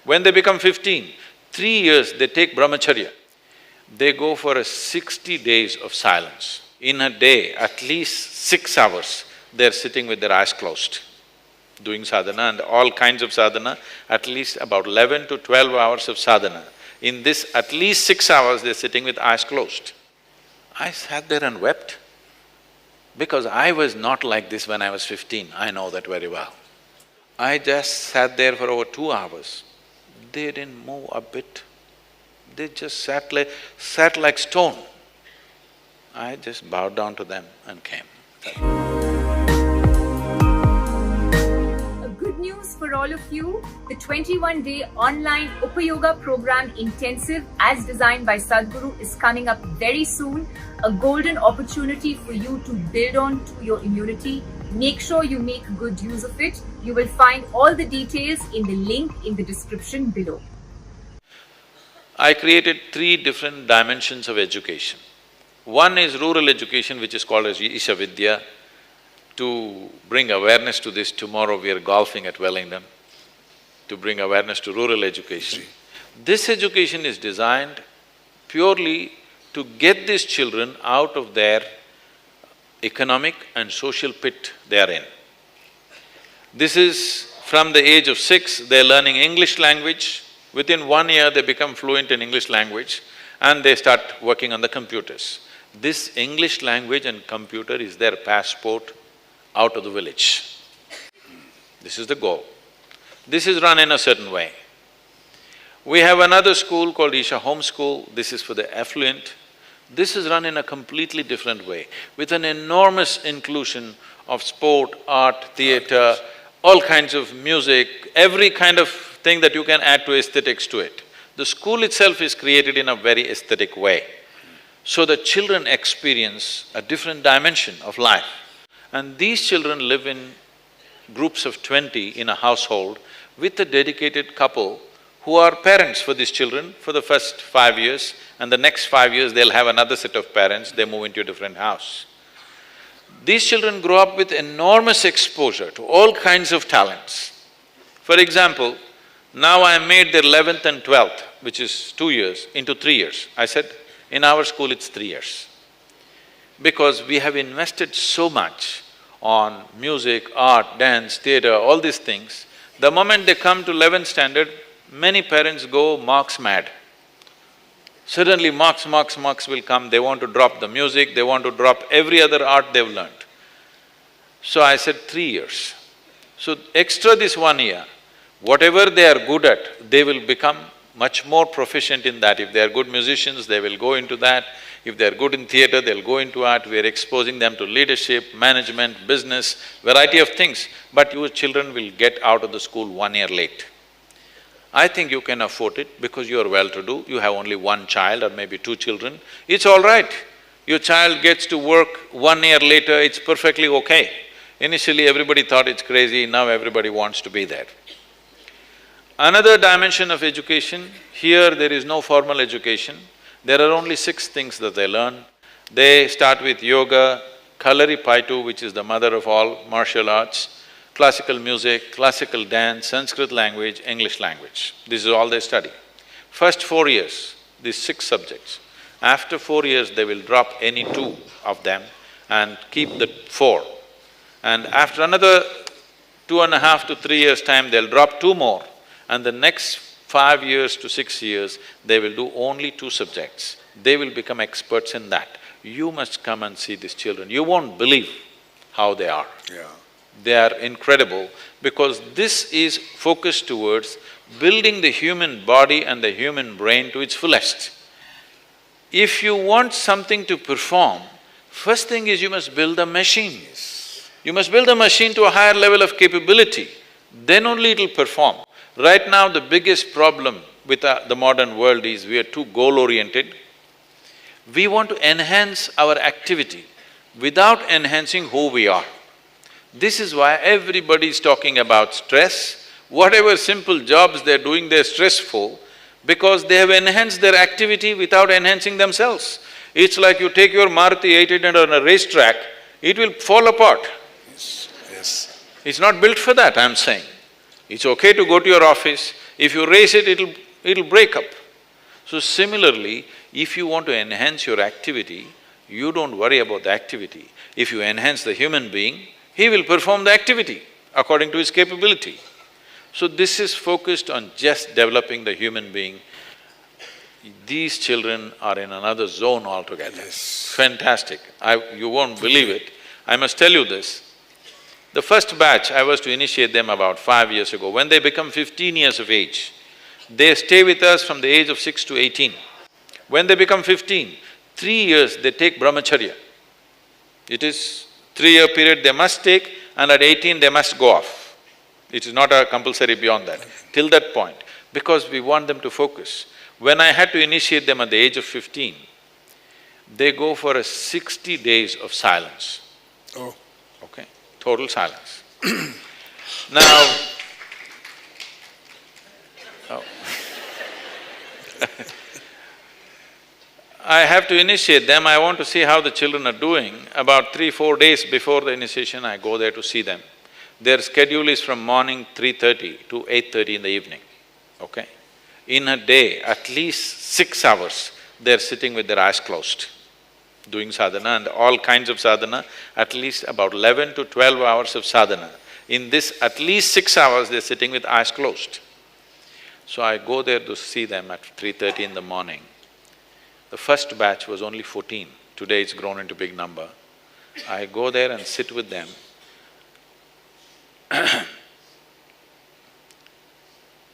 When they become 15, 3 years they take brahmacharya. They go for a 60 days of silence. In a day, at least 6 hours, they're sitting with their eyes closed, doing sadhana and all kinds of sadhana, at least about 11 to 12 hours of sadhana. In this, at least 6 hours, they're sitting with eyes closed. I sat there and wept, because I was not like this when I was 15, I know that very well. I just sat there for over 2 hours. They didn't move a bit. They just sat like stone. I just bowed down to them and came. Good news for all of you, the 21-day online Upayoga program intensive as designed by Sadhguru is coming up very soon. A golden opportunity for you to build on to your immunity. Make sure you make good use of it. You will find all the details in the link in the description below. I created 3 different dimensions of education. One is rural education, which is called as Isha Vidya. To bring awareness to this, tomorrow we are golfing at Wellington, to bring awareness to rural education. This education is designed purely to get these children out of their economic and social pit they are in. This is from the age of 6, they're learning English language. Within 1 year, they become fluent in English language and they start working on the computers. This English language and computer is their passport out of the village. This is the goal. This is run in a certain way. We have another school called Isha Home School, this is for the affluent. This is run in a completely different way, with an enormous inclusion of sport, art, theatre, all kinds of music, every kind of thing that you can add to aesthetics to it. The school itself is created in a very aesthetic way, so that children experience a different dimension of life. And these children live in groups of 20 in a household with a dedicated couple who are parents for these children for the first 5 years, and the next 5 years they'll have another set of parents, they move into a different house. These children grow up with enormous exposure to all kinds of talents. For example, now I made their 11th and 12th, which is 2 years, into 3 years. I said, in our school it's 3 years. Because we have invested so much on music, art, dance, theatre, all these things, the moment they come to 11th standard, many parents go marks mad. Suddenly marks will come, they want to drop the music, they want to drop every other art they've learned. So I said 3 years. So extra this 1 year, whatever they are good at, they will become much more proficient in that. If they are good musicians, they will go into that. If they are good in theatre, they'll go into art. We are exposing them to leadership, management, business, variety of things. But your children will get out of the school 1 year late. I think you can afford it because you are well-to-do, you have only 1 child or maybe 2 children, it's all right. Your child gets to work 1 year later, it's perfectly okay. Initially everybody thought it's crazy, now everybody wants to be there. Another dimension of education, here there is no formal education, there are only 6 things that they learn. They start with yoga, Kalaripayattu, which is the mother of all martial arts, classical music, classical dance, Sanskrit language, English language. This is all they study. First 4 years, these 6 subjects. After 4 years, they will drop any 2 of them and keep the 4. And after another 2.5 to 3 years' time, they'll drop 2 more. And the next 5 years to 6 years, they will do only 2 subjects. They will become experts in that. You must come and see these children. You won't believe how they are. Yeah. They are incredible because this is focused towards building the human body and the human brain to its fullest. If you want something to perform, first thing is you must build a machine. You must build a machine to a higher level of capability, then only it'll perform. Right now, the biggest problem with the modern world is we are too goal-oriented. We want to enhance our activity without enhancing who we are. This is why everybody is talking about stress. Whatever simple jobs they're doing, they're stressful because they have enhanced their activity without enhancing themselves. It's like you take your Maruti 800 on a racetrack, it will fall apart. Yes. It's not built for that, I'm saying. It's okay to go to your office, if you raise it, it'll break up. So similarly, if you want to enhance your activity, you don't worry about the activity. If you enhance the human being, he will perform the activity according to his capability. So this is focused on just developing the human being. These children are in another zone altogether. Yes. Fantastic. You won't believe it. I must tell you this. The first batch, I was to initiate them about 5 years ago. When they become 15 years of age, they stay with us from the age of 6 to 18. When they become 15, 3 years they take brahmacharya. It is 3-year period they must take, and at 18 they must go off. It is not a compulsory beyond that, till that point, because we want them to focus. When I had to initiate them at the age of 15, they go for a 60 days of silence. Oh, Okay, total silence. Now, oh. I have to initiate them, I want to see how the children are doing. About 3-4 days before the initiation, I go there to see them. Their schedule is from morning 3:30 to 8:30 in the evening, okay? In a day, at least 6 hours, they're sitting with their eyes closed, doing sadhana and all kinds of sadhana, at least about 11 to 12 hours of sadhana. In this, at least 6 hours, they're sitting with eyes closed. So I go there to see them at 3:30 in the morning. The first batch was only 14, today it's grown into big number. I go there and sit with them.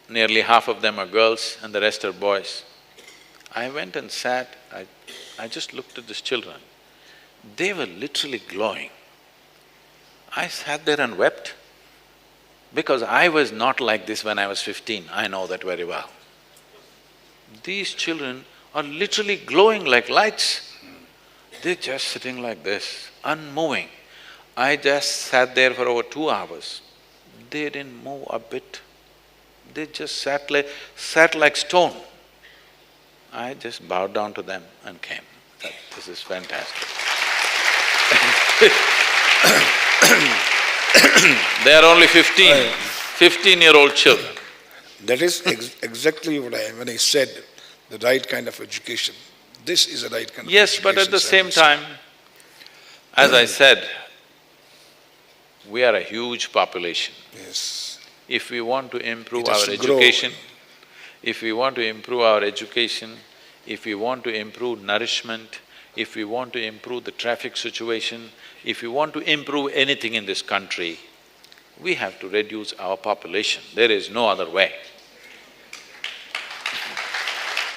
Nearly half of them are girls and the rest are boys. I went and sat, I just looked at these children. They were literally glowing. I sat there and wept because I was not like this when I was 15, I know that very well. These children are literally glowing like lights. They're just sitting like this, unmoving. I just sat there for over 2 hours. They didn't move a bit. They just sat like stone. I just bowed down to them and came. This is fantastic. They are only 15-year-old children. that is exactly what when I said, the right kind of education. This is the right kind of education. Yes, but at the same time, as I said, we are a huge population. Yes. If we want to improve It has our to grow. education, if we want to improve our education, if we want to improve nourishment, if we want to improve the traffic situation, if we want to improve anything in this country, we have to reduce our population. There is no other way.